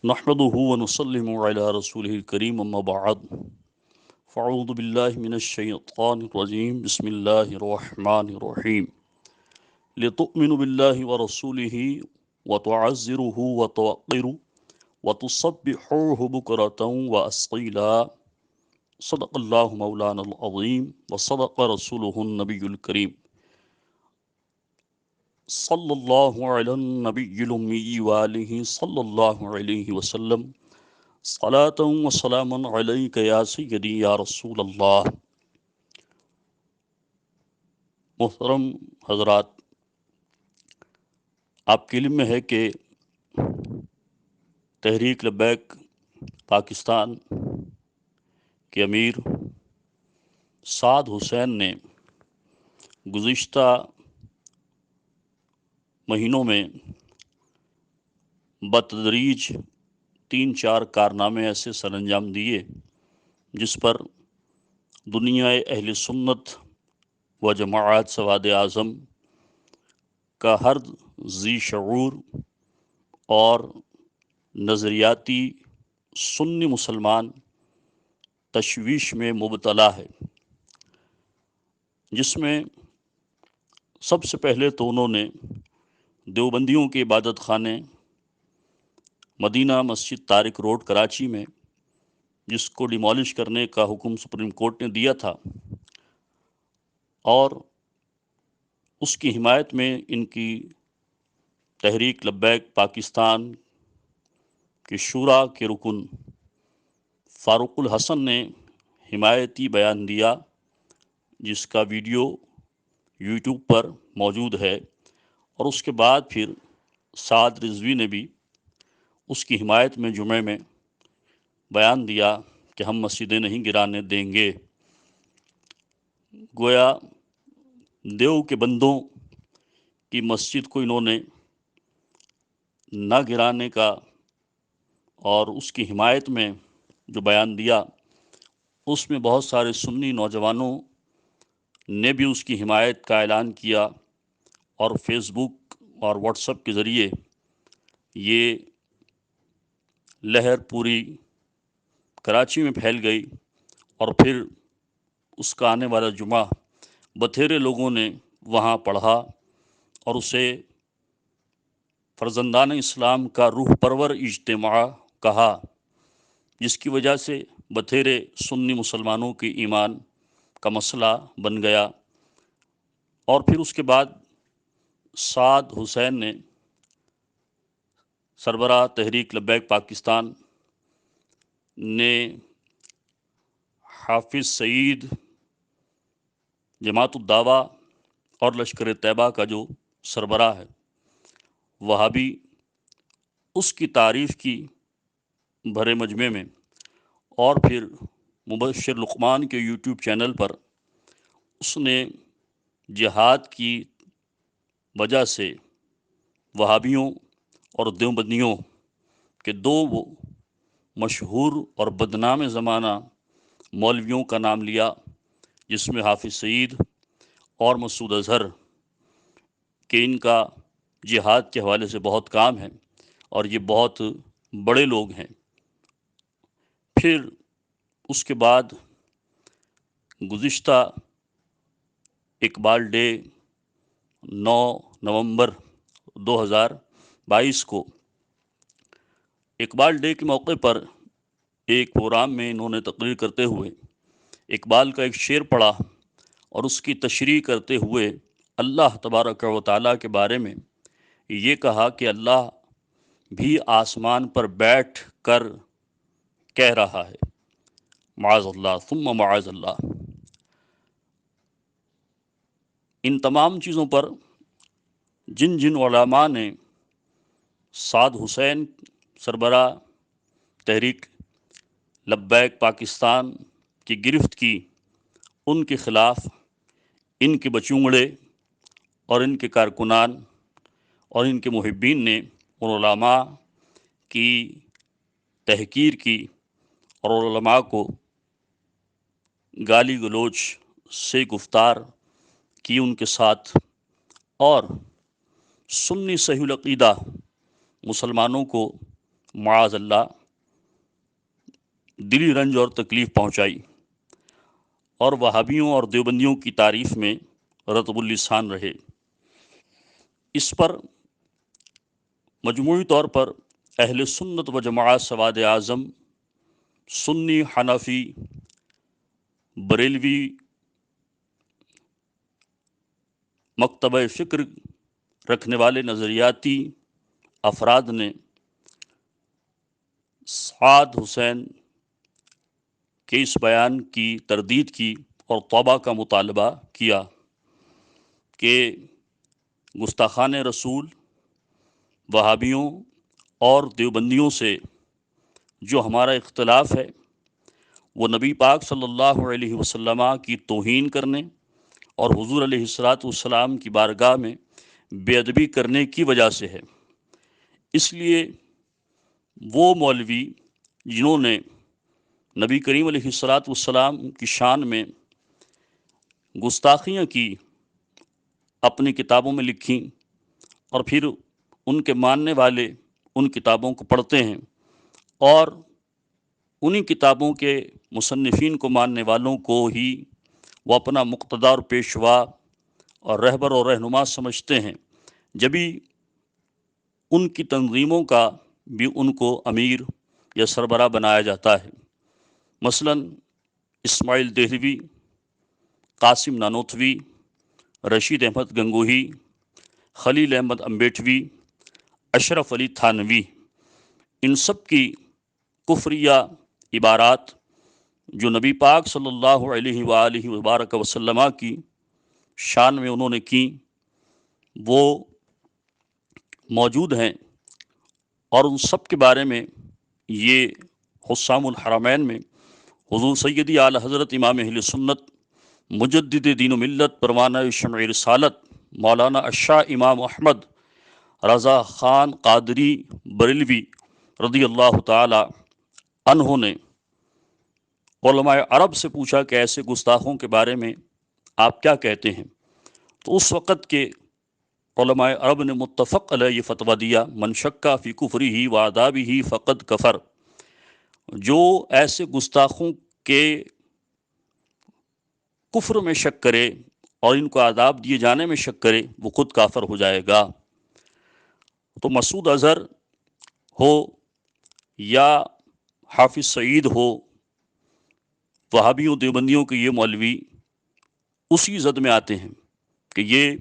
نحمده ونسلم على رسوله الكريم اما بعد فاعوذ بالله من الشيطان الرجيم بسم الله الرحمن الرحيم لتؤمنوا بالله ورسوله وتعزروه وتوقروه وتصبحوه بكرة وأصيلا صدق الله مولانا العظيم وصدق رسوله النبي الكريم صلی اللہ علی النبی الامی وآلہ صلی اللہ علیہ وسلم صلاۃ و سلام علیک یا سیدی یا رسول اللہ۔ محترم حضرات، آپ کے علم میں ہے کہ تحریک لبیک پاکستان کے امیر سعد حسین نے گزشتہ مہینوں میں بتدریج 3-4 کارنامے ایسے سر انجام دیے جس پر دنیا اہل سنت و جماعت سواد اعظم کا ہر ذی شعور اور نظریاتی سنی مسلمان تشویش میں مبتلا ہے، جس میں سب سے پہلے تو انہوں نے دیوبندیوں کے عبادت خانے مدینہ مسجد طارق روڈ کراچی میں، جس کو ڈیمالش کرنے کا حکم سپریم کورٹ نے دیا تھا، اور اس کی حمایت میں ان کی تحریک لبیک پاکستان کے شورا کے رکن فاروق الحسن نے حمایتی بیان دیا، جس کا ویڈیو یوٹیوب پر موجود ہے، اور اس کے بعد پھر سعد رضوی نے بھی اس کی حمایت میں جمعے میں بیان دیا کہ ہم مسجدیں نہیں گرانے دیں گے۔ گویا دیو کے بندوں کی مسجد کو انہوں نے نہ گرانے کا اور اس کی حمایت میں جو بیان دیا، اس میں بہت سارے سنی نوجوانوں نے بھی اس کی حمایت کا اعلان کیا، اور فیس بک اور واٹس ایپ کے ذریعے یہ لہر پوری کراچی میں پھیل گئی، اور پھر اس کا آنے والا جمعہ بتھیرے لوگوں نے وہاں پڑھا اور اسے فرزندان اسلام کا روح پرور اجتماع کہا، جس کی وجہ سے بتھیرے سنی مسلمانوں کے ایمان کا مسئلہ بن گیا۔ اور پھر اس کے بعد سعد حسین نے سربراہ تحریک لبیک پاکستان نے حافظ سعید، جماعت الدعویٰ اور لشکر طیبہ کا جو سربراہ ہے، وہابی، اس کی تعریف کی بھرے مجمع میں، اور پھر مبشر لقمان کے یوٹیوب چینل پر اس نے جہاد کی وجہ سے وہابیوں اور دیوبندیوں کے دو وہ مشہور اور بدنام زمانہ مولویوں کا نام لیا، جس میں حافظ سعید اور مسعود اظہر، کہ ان کا جہاد کے حوالے سے بہت کام ہے اور یہ بہت بڑے لوگ ہیں۔ پھر اس کے بعد گزشتہ اقبال ڈے 9 نومبر 2022 کو اقبال ڈے کے موقع پر ایک پروگرام میں انہوں نے تقریر کرتے ہوئے اقبال کا ایک شعر پڑھا، اور اس کی تشریح کرتے ہوئے اللہ تبارک و تعالیٰ کے بارے میں یہ کہا کہ اللہ بھی آسمان پر بیٹھ کر کہہ رہا ہے، معاذ اللہ ثم معاذ اللہ۔ ان تمام چیزوں پر جن جن علماء نے سعد حسین سربراہ تحریک لبیک پاکستان کی گرفت کی، ان کے خلاف ان کے بچونگڑے اور ان کے کارکنان اور ان کے محبین نے ان علماء کی تحقیر کی، اور علماء کو گالی گلوچ سے گفتار کی ان کے ساتھ، اور سنی صحیح العقیدہ مسلمانوں کو معاذ اللہ دلی رنج اور تکلیف پہنچائی، اور وہابیوں اور دیوبندیوں کی تعریف میں رطب اللسان رہے۔ اس پر مجموعی طور پر اہل سنت و جماعت سواد اعظم، سنی، حنفی، بریلوی، مکتبہ فکر رکھنے والے نظریاتی افراد نے سعد حسین کے اس بیان کی تردید کی اور توبہ کا مطالبہ کیا کہ گستاخان رسول، وہابیوں اور دیوبندیوں سے جو ہمارا اختلاف ہے وہ نبی پاک صلی اللہ علیہ وسلم کی توہین کرنے اور حضور علیہ الصلاۃ والسلام کی بارگاہ میں بے ادبی کرنے کی وجہ سے ہے۔ اس لیے وہ مولوی جنہوں نے نبی کریم علیہ الصلاۃ والسلام کی شان میں گستاخیاں کی اپنی کتابوں میں لکھیں، اور پھر ان کے ماننے والے ان کتابوں کو پڑھتے ہیں اور انہی کتابوں کے مصنفین کو ماننے والوں کو ہی وہ اپنا مقتدی اور پیشوا اور رہبر اور رہنما سمجھتے ہیں، جبھی ان کی تنظیموں کا بھی ان کو امیر یا سربراہ بنایا جاتا ہے۔ مثلا اسماعیل دہلوی، قاسم نانوتوی، رشید احمد گنگوہی، خلیل احمد امبیٹوی، اشرف علی تھانوی، ان سب کی کفریہ عبارات جو نبی پاک صلی اللہ علیہ وآلہ وبارک وسلم کی شان میں انہوں نے کی، وہ موجود ہیں، اور ان سب کے بارے میں یہ حسام الحرمین میں حضور سیدی اعلی حضرت امام اہل سنت مجدد دین و ملت پروانہ شمع رسالت مولانا الشاہ امام احمد رضا خان قادری بریلوی رضی اللہ تعالی عنہ نے علماء عرب سے پوچھا کہ ایسے گستاخوں کے بارے میں آپ کیا کہتے ہیں؟ تو اس وقت کے علماء عرب نے متفق علیہ یہ فتویٰ دیا، من شکا فی کفرہ و آدابہ فقد کفر، جو ایسے گستاخوں کے کفر میں شک کرے اور ان کو آداب دیے جانے میں شک کرے وہ خود کافر ہو جائے گا۔ تو مسعود اظہر ہو یا حافظ سعید ہو، وہابیوں دیوبندیوں کے یہ مولوی اسی زد میں آتے ہیں کہ یہ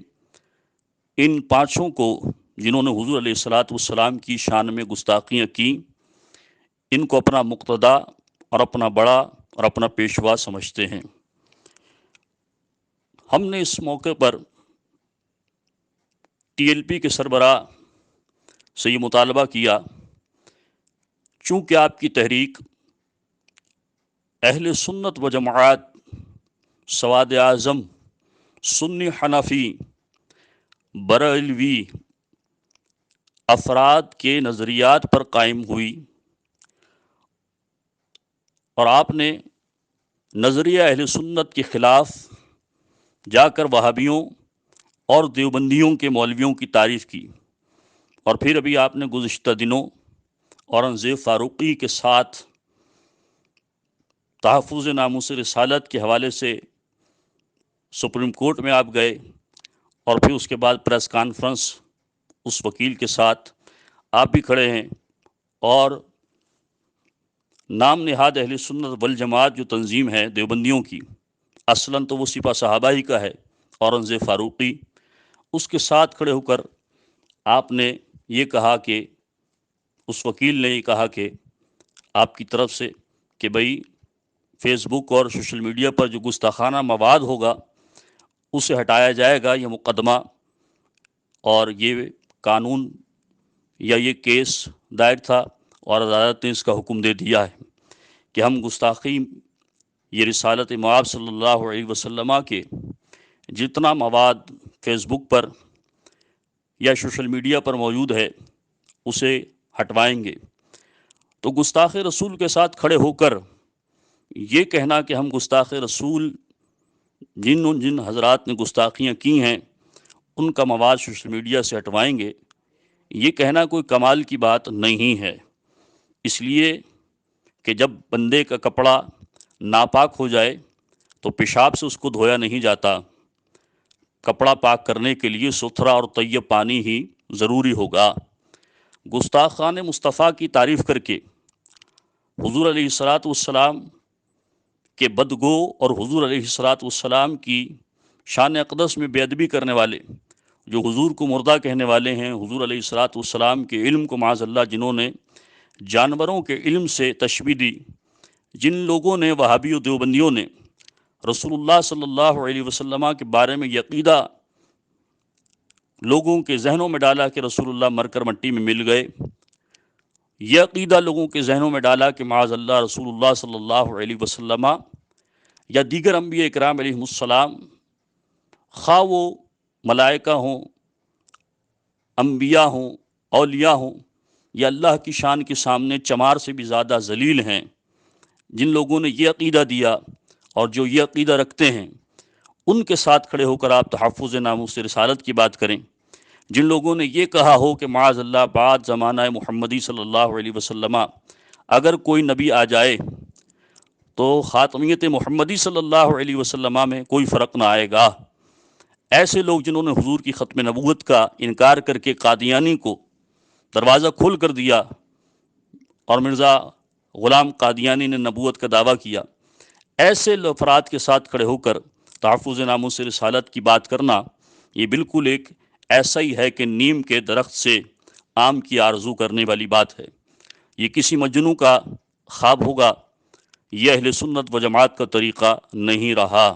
ان پانچوں کو جنہوں نے حضور علیہ الصلاۃ والسلام کی شان میں گستاخیاں کی، ان کو اپنا مقتدا اور اپنا بڑا اور اپنا پیشوا سمجھتے ہیں۔ ہم نے اس موقع پر ٹی ایل پی کے سربراہ سے یہ مطالبہ کیا، چونکہ آپ کی تحریک اہل سنت و جماعت سواد اعظم، سنی، حنفی، بریلوی افراد کے نظریات پر قائم ہوئی، اور آپ نے نظریہ اہل سنت کے خلاف جا کر وہابیوں اور دیوبندیوں کے مولویوں کی تعریف کی، اور پھر ابھی آپ نے گزشتہ دنوں اورنگزیب فاروقی کے ساتھ تحفظ ناموس رسالت کے حوالے سے سپریم کورٹ میں آپ گئے، اور پھر اس کے بعد پریس کانفرنس اس وکیل کے ساتھ آپ بھی کھڑے ہیں، اور نام نہاد اہل سنت والجماعت جو تنظیم ہے دیوبندیوں کی، اصلاً تو وہ سپہ صحابہ ہی کا ہے، اورنگزیب فاروقی، اس کے ساتھ کھڑے ہو کر آپ نے یہ کہا کہ اس وکیل نے یہ کہا کہ آپ کی طرف سے کہ بھئی فیس بک اور سوشل میڈیا پر جو گستاخانہ مواد ہوگا اسے ہٹایا جائے گا، یہ مقدمہ اور یہ قانون یا یہ کیس دائر تھا، اور عدالت نے اس کا حکم دے دیا ہے کہ ہم گستاخی یہ رسالت مآب صلی اللہ علیہ وسلم کے جتنا مواد فیس بک پر یا سوشل میڈیا پر موجود ہے اسے ہٹوائیں گے۔ تو گستاخ رسول کے ساتھ کھڑے ہو کر یہ کہنا کہ ہم گستاخ رسول جن حضرات نے گستاخیاں کی ہیں ان کا مواد سوشل میڈیا سے ہٹوائیں گے، یہ کہنا کوئی کمال کی بات نہیں ہے، اس لیے کہ جب بندے کا کپڑا ناپاک ہو جائے تو پیشاب سے اس کو دھویا نہیں جاتا، کپڑا پاک کرنے کے لیے ستھرا اور طیب پانی ہی ضروری ہوگا۔ گستاخان مصطفیٰ کی تعریف کر کے حضور علیہ الصلاۃ والسلام کے بدگو اور حضور علیہ الصلاۃ والسلام کی شان اقدس میں بے ادبی کرنے والے، جو حضور کو مردہ کہنے والے ہیں، حضور علیہ الصلاۃ والسلام کے علم کو معاذ اللہ جنہوں نے جانوروں کے علم سے تشبیہ دی، جن لوگوں نے وہابی و دیوبندیوں نے رسول اللہ صلی اللہ علیہ وسلم کے بارے میں یہ عقیدہ لوگوں کے ذہنوں میں ڈالا کہ رسول اللہ مر کر مٹی میں مل گئے، یہ عقیدہ لوگوں کے ذہنوں میں ڈالا کہ معاذ اللہ رسول اللہ صلی اللہ علیہ وسلم یا دیگر انبیاء اکرام علیہ السلام، خواہ وہ ملائکہ ہوں، انبیاء ہوں، اولیاء ہوں، یا اللہ کی شان کے سامنے چمار سے بھی زیادہ ذلیل ہیں، جن لوگوں نے یہ عقیدہ دیا اور جو یہ عقیدہ رکھتے ہیں ان کے ساتھ کھڑے ہو کر آپ تحفظ ناموس رسالت کی بات کریں۔ جن لوگوں نے یہ کہا ہو کہ معاذ اللہ بعد زمانہ محمدی صلی اللہ علیہ وسلم اگر کوئی نبی آ جائے تو خاتمیت محمدی صلی اللہ علیہ وسلم میں کوئی فرق نہ آئے گا، ایسے لوگ جنہوں نے حضور کی ختم نبوت کا انکار کر کے قادیانی کو دروازہ کھول کر دیا اور مرزا غلام قادیانی نے نبوت کا دعویٰ کیا، ایسے افراد کے ساتھ کھڑے ہو کر تحفظ ناموس رسالت کی بات کرنا یہ بالکل ایک ایسا ہی ہے کہ نیم کے درخت سے آم کی آرزو کرنے والی بات ہے۔ یہ کسی مجنوں کا خواب ہوگا، یہ اہل سنت و جماعت کا طریقہ نہیں رہا،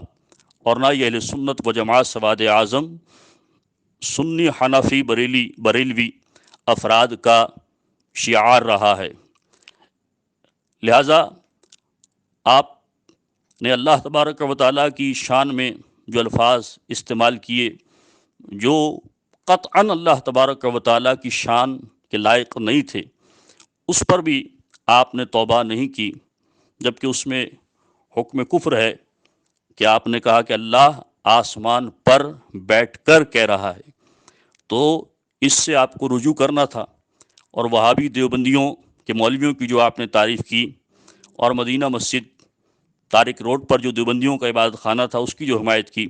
اور نہ یہ اہل سنت و جماعت سواد اعظم سنی حنفی بریلوی افراد کا شعار رہا ہے۔ لہٰذا آپ نے اللہ تبارک و تعالیٰ کی شان میں جو الفاظ استعمال کیے جو قطعاً اللہ تبارک و تعالیٰ کی شان کے لائق نہیں تھے، اس پر بھی آپ نے توبہ نہیں کی، جبکہ اس میں حکم کفر ہے کہ آپ نے کہا کہ اللہ آسمان پر بیٹھ کر کہہ رہا ہے، تو اس سے آپ کو رجوع کرنا تھا۔ اور وہابی دیوبندیوں کے مولویوں کی جو آپ نے تعریف کی، اور مدینہ مسجد طارق روڈ پر جو دیوبندیوں کا عبادت خانہ تھا اس کی جو حمایت کی،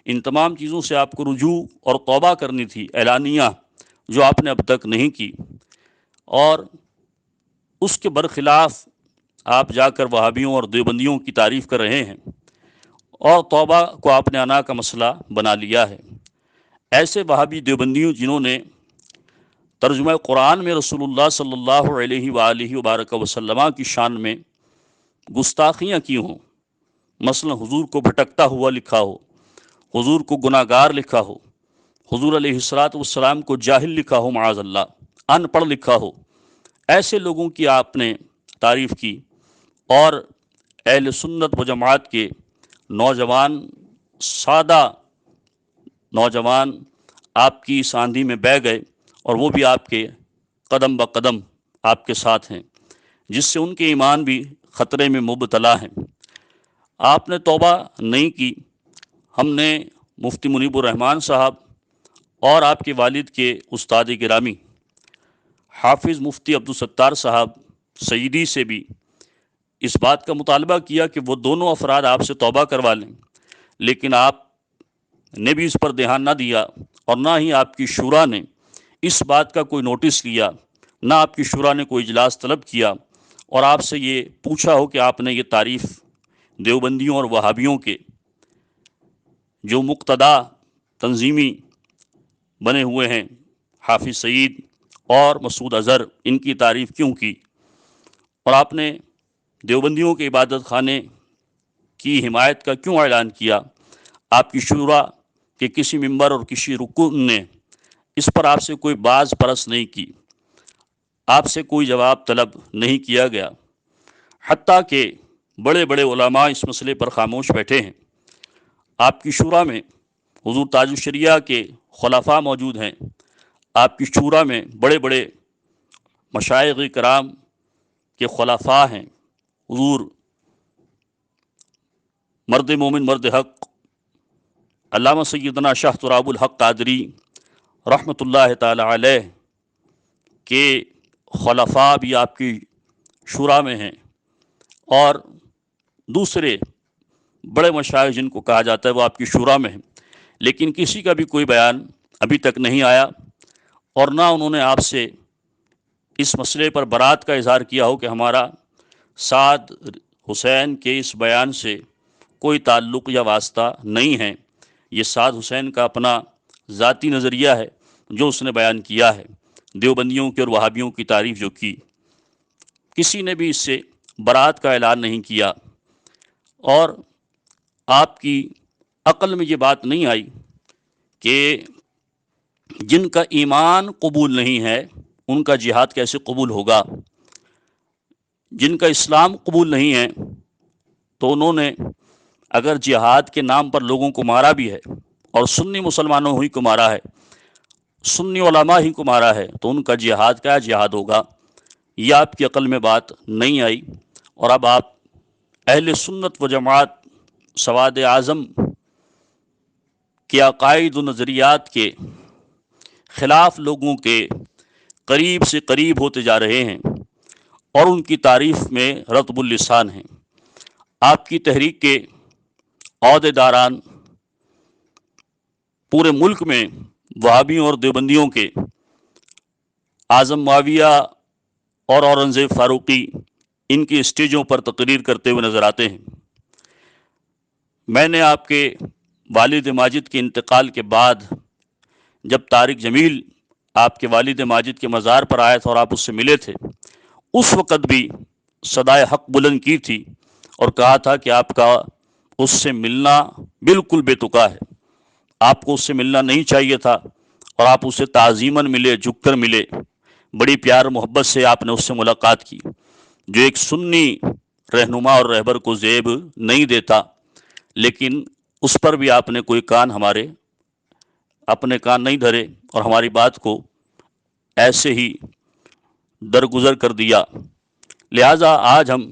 ان تمام چیزوں سے آپ کو رجوع اور توبہ کرنی تھی اعلانیہ، جو آپ نے اب تک نہیں کی، اور اس کے برخلاف آپ جا کر وہابیوں اور دیوبندیوں کی تعریف کر رہے ہیں، اور توبہ کو آپ نے انا کا مسئلہ بنا لیا ہے۔ ایسے وہابی دیوبندیوں جنہوں نے ترجمہ قرآن میں رسول اللہ صلی اللہ علیہ وآلہ وبارک وسلم کی شان میں گستاخیاں کی ہوں، مثلا حضور کو بھٹکتا ہوا لکھا ہو، حضور کو گناہ گار لکھا ہو، حضور علیہ الصلاۃ والسلام کو جاہل لکھا ہو، معاذ اللہ ان پڑھ لکھا ہو، ایسے لوگوں کی آپ نے تعریف کی، اور اہل سنت و جماعت کے نوجوان سادہ نوجوان آپ کی اس آندھی میں بہہ گئے، اور وہ بھی آپ کے قدم بقدم آپ کے ساتھ ہیں، جس سے ان کے ایمان بھی خطرے میں مبتلا ہیں۔ آپ نے توبہ نہیں کی۔ ہم نے مفتی منیب الرحمن صاحب اور آپ کے والد کے استاد گرامی حافظ مفتی عبدالستار صاحب سعیدی سے بھی اس بات کا مطالبہ کیا کہ وہ دونوں افراد آپ سے توبہ کروا لیں، لیکن آپ نے بھی اس پر دھیان نہ دیا، اور نہ ہی آپ کی شورا نے اس بات کا کوئی نوٹس لیا، نہ آپ کی شورا نے کوئی اجلاس طلب کیا اور آپ سے یہ پوچھا ہو کہ آپ نے یہ تعریف دیوبندیوں اور وہابیوں کے جو مقتدا تنظیمی بنے ہوئے ہیں حافظ سعید اور مسعود اظہر، ان کی تعریف کیوں کی، اور آپ نے دیوبندیوں کے عبادت خانے کی حمایت کا کیوں اعلان کیا؟ آپ کی شورا کے کسی ممبر اور کسی رکن نے اس پر آپ سے کوئی باز پرس نہیں کی، آپ سے کوئی جواب طلب نہیں کیا گیا، حتیٰ کہ بڑے بڑے علماء اس مسئلے پر خاموش بیٹھے ہیں۔ آپ کی شورا میں حضور تاج الشریعہ کے خلفاء موجود ہیں، آپ کی شورا میں بڑے بڑے مشائخ کرام کے خلفاء ہیں، حضور مرد مومن مرد حق علامہ سیدنا شاہ تراب الحق قادری رحمۃ اللہ تعالی علیہ کے خلفاء بھی آپ کی شورا میں ہیں، اور دوسرے بڑے مشائخ جن کو کہا جاتا ہے وہ آپ کی شورا میں ہیں، لیکن کسی کا بھی کوئی بیان ابھی تک نہیں آیا، اور نہ انہوں نے آپ سے اس مسئلے پر برات کا اظہار کیا ہو کہ ہمارا سعد حسین کے اس بیان سے کوئی تعلق یا واسطہ نہیں ہے، یہ سعد حسین کا اپنا ذاتی نظریہ ہے جو اس نے بیان کیا ہے، دیوبندیوں کے اور وہابیوں کی تعریف جو کی، کسی نے بھی اس سے برات کا اعلان نہیں کیا۔ اور آپ کی عقل میں یہ بات نہیں آئی کہ جن کا ایمان قبول نہیں ہے ان کا جہاد کیسے قبول ہوگا؟ جن کا اسلام قبول نہیں ہے تو انہوں نے اگر جہاد کے نام پر لوگوں کو مارا بھی ہے، اور سنی مسلمانوں ہی کو مارا ہے، سنی علماء ہی کو مارا ہے، تو ان کا جہاد کیا جہاد ہوگا؟ یہ آپ کی عقل میں بات نہیں آئی، اور اب آپ اہل سنت و جماعت سواد اعظم کے عقائد و نظریات کے خلاف لوگوں کے قریب سے قریب ہوتے جا رہے ہیں، اور ان کی تعریف میں رطب اللسان ہیں۔ آپ کی تحریک کے عہدے داران پورے ملک میں وہابیوں اور دیوبندیوں کے اعظم معاویہ اور اورنگزیب فاروقی ان کی اسٹیجوں پر تقریر کرتے ہوئے نظر آتے ہیں۔ میں نے آپ کے والد ماجد کے انتقال کے بعد جب طارق جمیل آپ کے والد ماجد کے مزار پر آیا تھا اور آپ اس سے ملے تھے، اس وقت بھی صدائے حق بلند کی تھی اور کہا تھا کہ آپ کا اس سے ملنا بالکل بے تکا ہے، آپ کو اس سے ملنا نہیں چاہیے تھا، اور آپ اسے تعظیماً ملے، جھک کر ملے، بڑی پیار محبت سے آپ نے اس سے ملاقات کی، جو ایک سنی رہنما اور رہبر کو زیب نہیں دیتا، لیکن اس پر بھی آپ نے کوئی اپنے کان نہیں دھرے اور ہماری بات کو ایسے ہی درگزر کر دیا۔ لہٰذا آج ہم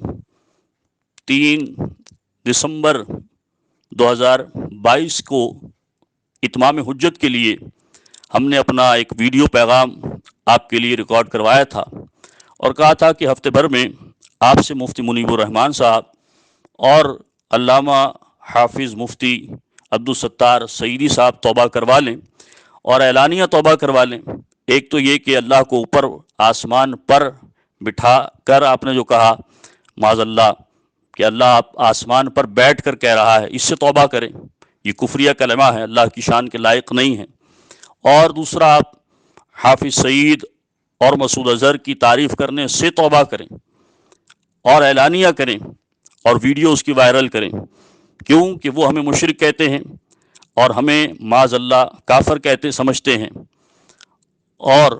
3 دسمبر 2022 کو اتمام حجت کے لیے ہم نے اپنا ایک ویڈیو پیغام آپ کے لیے ریکارڈ کروایا تھا، اور کہا تھا کہ ہفتے بھر میں آپ سے مفتی منیب الرحمان صاحب اور علامہ حافظ مفتی عبدالستار سعیدی صاحب توبہ کروا لیں، اور اعلانیہ توبہ کروا لیں۔ ایک تو یہ کہ اللہ کو اوپر آسمان پر بٹھا کر آپ نے جو کہا، معاذ اللہ، کہ اللہ آپ آسمان پر بیٹھ کر کہہ رہا ہے، اس سے توبہ کریں، یہ کفریہ کلمہ ہے، اللہ کی شان کے لائق نہیں ہے۔ اور دوسرا، آپ حافظ سعید اور مسعود اظہر کی تعریف کرنے سے توبہ کریں، اور اعلانیہ کریں، اور ویڈیو اس کی وائرل کریں، کیوں کہ وہ ہمیں مشرک کہتے ہیں اور ہمیں معاذ اللہ کافر کہتے سمجھتے ہیں، اور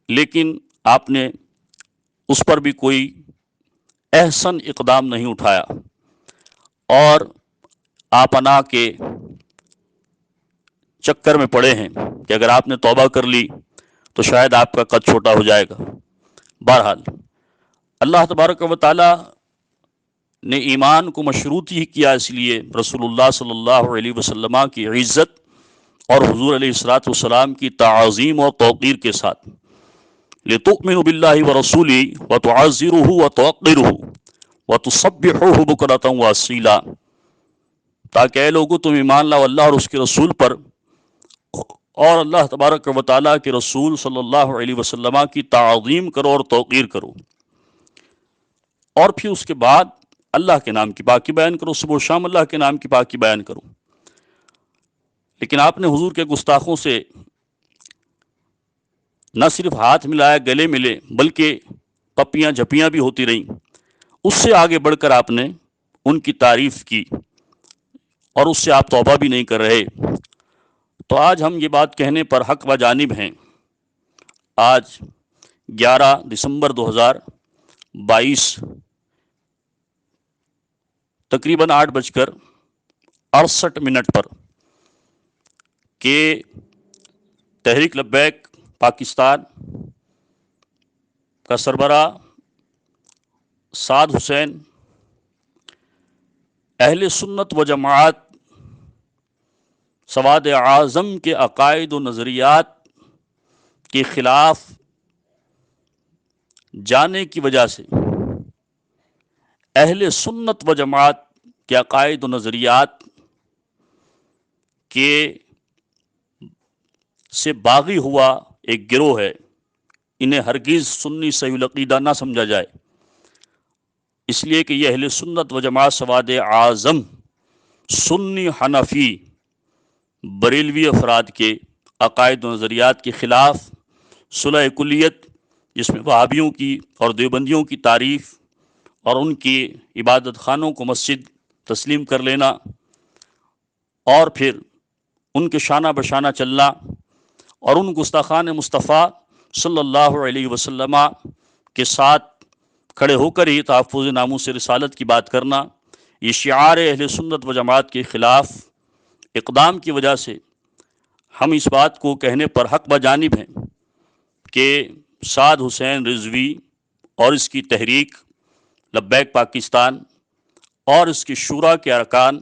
لیکن آپ نے اس پر بھی کوئی احسن اقدام نہیں اٹھایا، اور آپ انا کے چکر میں پڑے ہیں کہ اگر آپ نے توبہ کر لی تو شاید آپ کا قد چھوٹا ہو جائے گا۔ بہرحال اللہ تبارک و تعالی نے ایمان کو مشروط ہی کیا، اس لیے رسول اللہ صلی اللہ علیہ وسلم کی عزت اور حضور علیہ الصلاۃ والسلام کی تعظیم اور توقیر کے ساتھ لِتُؤْمِنُوا بِاللَّهِ وَرَسُولِهِ وَتُعَزِّرُوهُ وَتُوَقِّرُوهُ وَتُسَبِّحُوهُ بُكْرَةً وَأَصِيلًا، تاکہ اے لوگو تم ایمان لاؤ اللہ اور اس کے رسول پر، اور اللہ تبارک و تعالیٰ کے رسول صلی اللہ علیہ وسلم کی تعظیم کرو اور توقیر کرو، اور پھر اس کے بعد اللہ کے نام کی پاکی بیان کرو، صبح و شام اللہ کے نام کی پاکی بیان کرو۔ لیکن آپ نے حضور کے گستاخوں سے نہ صرف ہاتھ ملایا، گلے ملے، بلکہ پپیاں جھپیاں بھی ہوتی رہیں، اس سے آگے بڑھ کر آپ نے ان کی تعریف کی، اور اس سے آپ توبہ بھی نہیں کر رہے۔ تو آج ہم یہ بات کہنے پر حق و جانب ہیں۔ آج 11 دسمبر 2022 تقریباً 8:68 پر کہ تحریک لبیک پاکستان کا سربراہ سعد حسین اہل سنت و جماعت سواد اعظم کے عقائد و نظریات کے خلاف جانے کی وجہ سے اہل سنت و جماعت کے عقائد و نظریات کے سے باغی ہوا ایک گروہ ہے، انہیں ہرگز سنی صحیح العقیدہ نہ سمجھا جائے، اس لیے کہ یہ اہل سنت و جماعت سواد اعظم سنی حنفی بریلوی افراد کے عقائد و نظریات کے خلاف صلح کلیت، جس میں وہابیوں کی اور دیوبندیوں کی تعریف اور ان کی عبادت خانوں کو مسجد تسلیم کر لینا، اور پھر ان کے شانہ بشانہ چلنا، اور ان گستاخان مصطفیٰ صلی اللہ علیہ وسلم کے ساتھ کھڑے ہو کر ہی تحفظ ناموس رسالت کی بات کرنا، یہ شعار اہل سنت و جماعت کے خلاف اقدام کی وجہ سے ہم اس بات کو کہنے پر حق بجانب ہیں کہ سعد حسین رضوی اور اس کی تحریک لبیک پاکستان اور اس کی شورا کے ارکان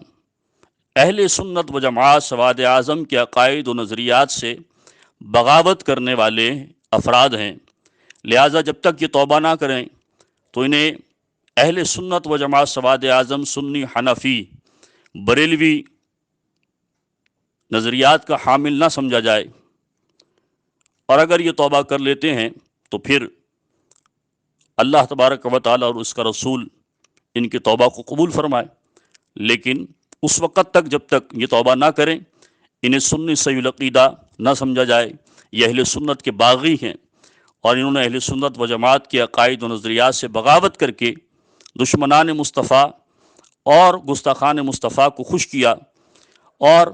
اہل سنت و جماعت سواد اعظم کے عقائد و نظریات سے بغاوت کرنے والے افراد ہیں، لہٰذا جب تک یہ توبہ نہ کریں تو انہیں اہل سنت و جماعت سواد اعظم سنی حنفی بریلوی نظریات کا حامل نہ سمجھا جائے، اور اگر یہ توبہ کر لیتے ہیں تو پھر اللہ تبارک و تعالی اور اس کا رسول ان کی توبہ کو قبول فرمائے، لیکن اس وقت تک جب تک یہ توبہ نہ کریں، انہیں سنی صحیح العقیدہ نہ سمجھا جائے، یہ اہل سنت کے باغی ہیں، اور انہوں نے اہل سنت و جماعت کے عقائد و نظریات سے بغاوت کر کے دشمنان مصطفیٰ اور گستاخان مصطفیٰ کو خوش کیا، اور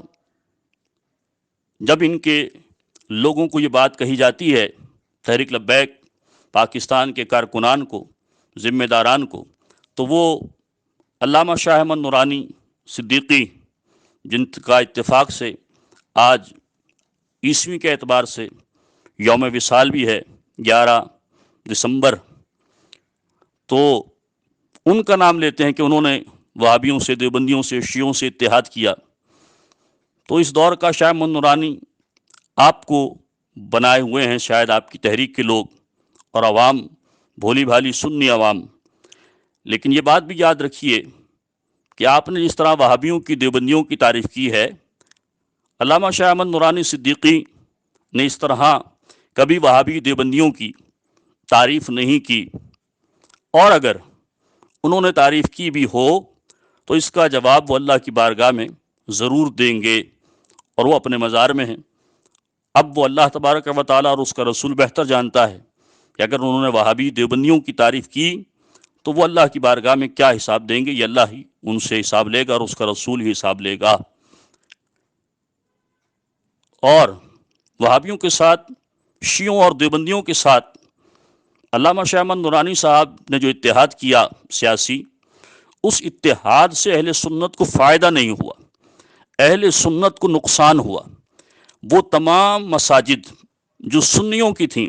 جب ان کے لوگوں کو یہ بات کہی جاتی ہے، تحریک لبیک پاکستان کے کارکنان کو، ذمہ داران کو، تو وہ علامہ شاہ احمد نورانی صدیقی، جن کا اتفاق سے آج عیسوی کے اعتبار سے یوم وصال بھی ہے 11 دسمبر، تو ان کا نام لیتے ہیں کہ انہوں نے وہابیوں سے، دیوبندیوں سے، شیعوں سے اتحاد کیا۔ تو اس دور کا شاہ احمد نورانی آپ کو بنائے ہوئے ہیں، شاید آپ کی تحریک کے لوگ اور عوام، بھولی بھالی سنی عوام، لیکن یہ بات بھی یاد رکھیے کہ آپ نے جس طرح وہابیوں کی، دیوبندیوں کی تعریف کی ہے، علامہ شاہ احمد نورانی صدیقی نے اس طرح کبھی وہابی دیوبندیوں کی تعریف نہیں کی، اور اگر انہوں نے تعریف کی بھی ہو تو اس کا جواب وہ اللہ کی بارگاہ میں ضرور دیں گے، اور وہ اپنے مزار میں ہیں۔ اب وہ اللہ تبارک و تعالیٰ اور اس کا رسول بہتر جانتا ہے کہ اگر انہوں نے وہابی دیوبندیوں کی تعریف کی تو وہ اللہ کی بارگاہ میں کیا حساب دیں گے، یہ اللہ ہی ان سے حساب لے گا اور اس کا رسول ہی حساب لے گا۔ اور وہابیوں کے ساتھ، شیعوں اور دیوبندیوں کے ساتھ علامہ شاہ احمد نورانی صاحب نے جو اتحاد کیا سیاسی، اس اتحاد سے اہل سنت کو فائدہ نہیں ہوا، اہل سنت کو نقصان ہوا۔ وہ تمام مساجد جو سنیوں کی تھیں،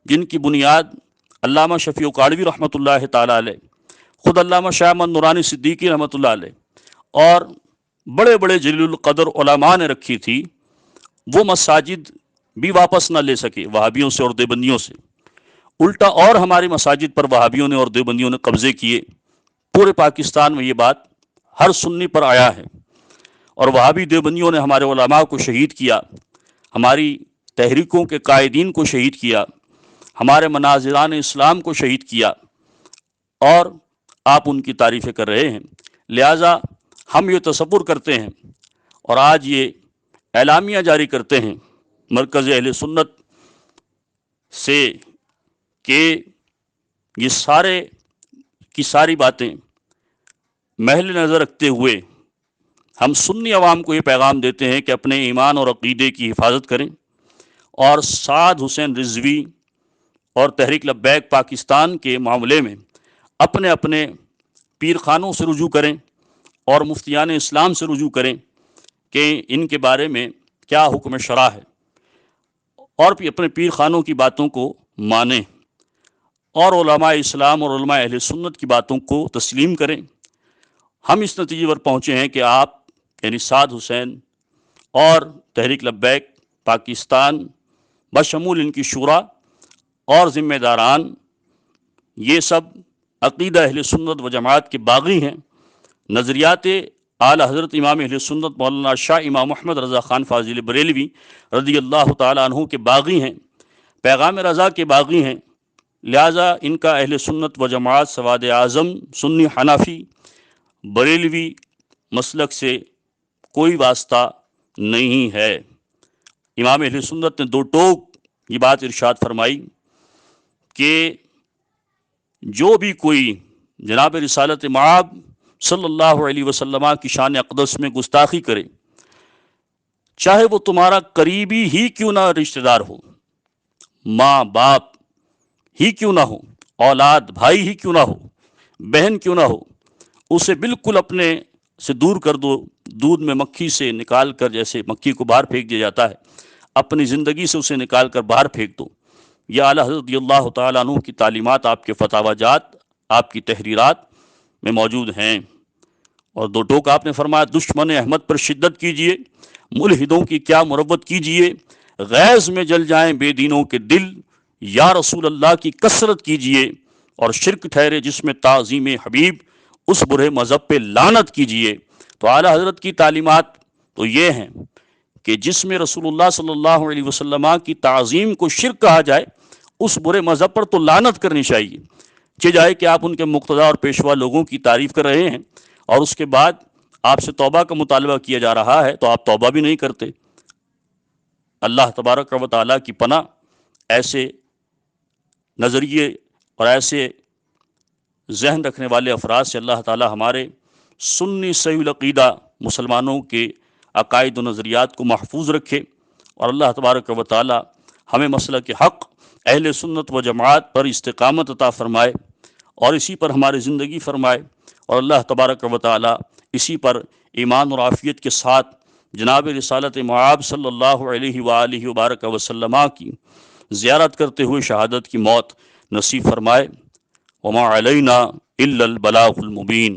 جن کی بنیاد علامہ شفیع کاڑوی رحمۃ اللہ تعالیٰ علیہ، خود علامہ شاہ احمد نورانی صدیقی رحمۃ اللہ علیہ اور بڑے بڑے جلیل القدر علماء نے رکھی تھی، وہ مساجد بھی واپس نہ لے سکے وہابیوں سے اور دیوبندیوں سے، الٹا اور ہماری مساجد پر وہابیوں نے اور دیوبندیوں نے قبضے کیے۔ پورے پاکستان میں یہ بات ہر سنی پر آیا ہے، اور وہابی دیوبندیوں نے ہمارے علماء کو شہید کیا، ہماری تحریکوں کے قائدین کو شہید کیا، ہمارے مناظران اسلام کو شہید کیا، اور آپ ان کی تعریفیں کر رہے ہیں۔ لہٰذا ہم یہ تصور کرتے ہیں اور آج یہ اعلامیہ جاری کرتے ہیں مرکز اہل سنت سے کہ یہ سارے کی ساری باتیں محل نظر رکھتے ہوئے ہم سنی عوام کو یہ پیغام دیتے ہیں کہ اپنے ایمان اور عقیدے کی حفاظت کریں، اور سعد حسین رضوی اور تحریک لبیک پاکستان کے معاملے میں اپنے اپنے پیر خانوں سے رجوع کریں اور مفتیان اسلام سے رجوع کریں کہ ان کے بارے میں کیا حکم شرع ہے، اور بھی اپنے پیر خانوں کی باتوں کو مانیں اور علماء اسلام اور علماء اہل سنت کی باتوں کو تسلیم کریں۔ ہم اس نتیجے پر پہنچے ہیں کہ آپ یعنی سعد حسین اور تحریک لبیک پاکستان بشمول ان کی شورا اور ذمہ داران یہ سب عقیدہ اہل سنت و جماعت کے باغی ہیں، نظریات اعلیٰ حضرت امام اہل سنت مولانا شاہ امام محمد رضا خان فاضل بریلوی رضی اللہ تعالیٰ عنہ کے باغی ہیں، پیغام رضا کے باغی ہیں، لہٰذا ان کا اہل سنت و جماعت سواد اعظم سنی حنفی بریلوی مسلک سے کوئی واسطہ نہیں ہے۔ امام اہل سنت نے دو ٹوک یہ بات ارشاد فرمائی کہ جو بھی کوئی جناب رسالت مآب صلی اللہ علیہ وسلم کی شان اقدس میں گستاخی کرے، چاہے وہ تمہارا قریبی ہی کیوں نہ رشتہ دار ہو، ماں باپ ہی کیوں نہ ہو، اولاد بھائی ہی کیوں نہ ہو، بہن کیوں نہ ہو، اسے بالکل اپنے سے دور کر دو، دودھ میں مکھی سے نکال کر جیسے مکھی کو باہر پھینک دیا جاتا ہے، اپنی زندگی سے اسے نکال کر باہر پھینک دو۔ یہ اعلیٰ حضرت رضی اللہ تعالیٰ عنہ کی تعلیمات آپ کے فتاوی جات، آپ کی تحریرات میں موجود ہیں۔ اور دو ٹوک آپ نے فرمایا، دشمن احمد پر شدت کیجئے، ملحدوں کی کیا مروت کیجئے، غیظ میں جل جائیں بے دینوں کے دل، یا رسول اللہ کی کثرت کیجئے، اور شرک ٹھہرے جس میں تعظیم حبیب، اس برے مذہب پہ لعنت کیجئے۔ تو اعلیٰ حضرت کی تعلیمات تو یہ ہیں کہ جس میں رسول اللہ صلی اللہ علیہ وسلم کی تعظیم کو شرک کہا جائے، اس برے مذہب پر تو لعنت کرنی چاہیے، چہ جائے کہ آپ ان کے مقتدا اور پیشوا لوگوں کی تعریف کر رہے ہیں اور اس کے بعد آپ سے توبہ کا مطالبہ کیا جا رہا ہے تو آپ توبہ بھی نہیں کرتے۔ اللہ تبارک و تعالیٰ کی پناہ ایسے نظریے اور ایسے ذہن رکھنے والے افراد سے اللہ تعالیٰ ہمارے سنی صحیح العقیدہ مسلمانوں کے عقائد و نظریات کو محفوظ رکھے، اور اللہ تبارک و تعالیٰ ہمیں مسلک حق اہل سنت و جماعت پر استقامت عطا فرمائے اور اسی پر ہماری زندگی فرمائے، اور اللہ تبارک و تعالیٰ اسی پر ایمان اور عافیت کے ساتھ جناب رسالت مآب صلی اللہ علیہ وآلہ وبارک وسلم کی زیارت کرتے ہوئے شہادت کی موت نصیب فرمائے۔ وما علینا الا البلاغ المبین۔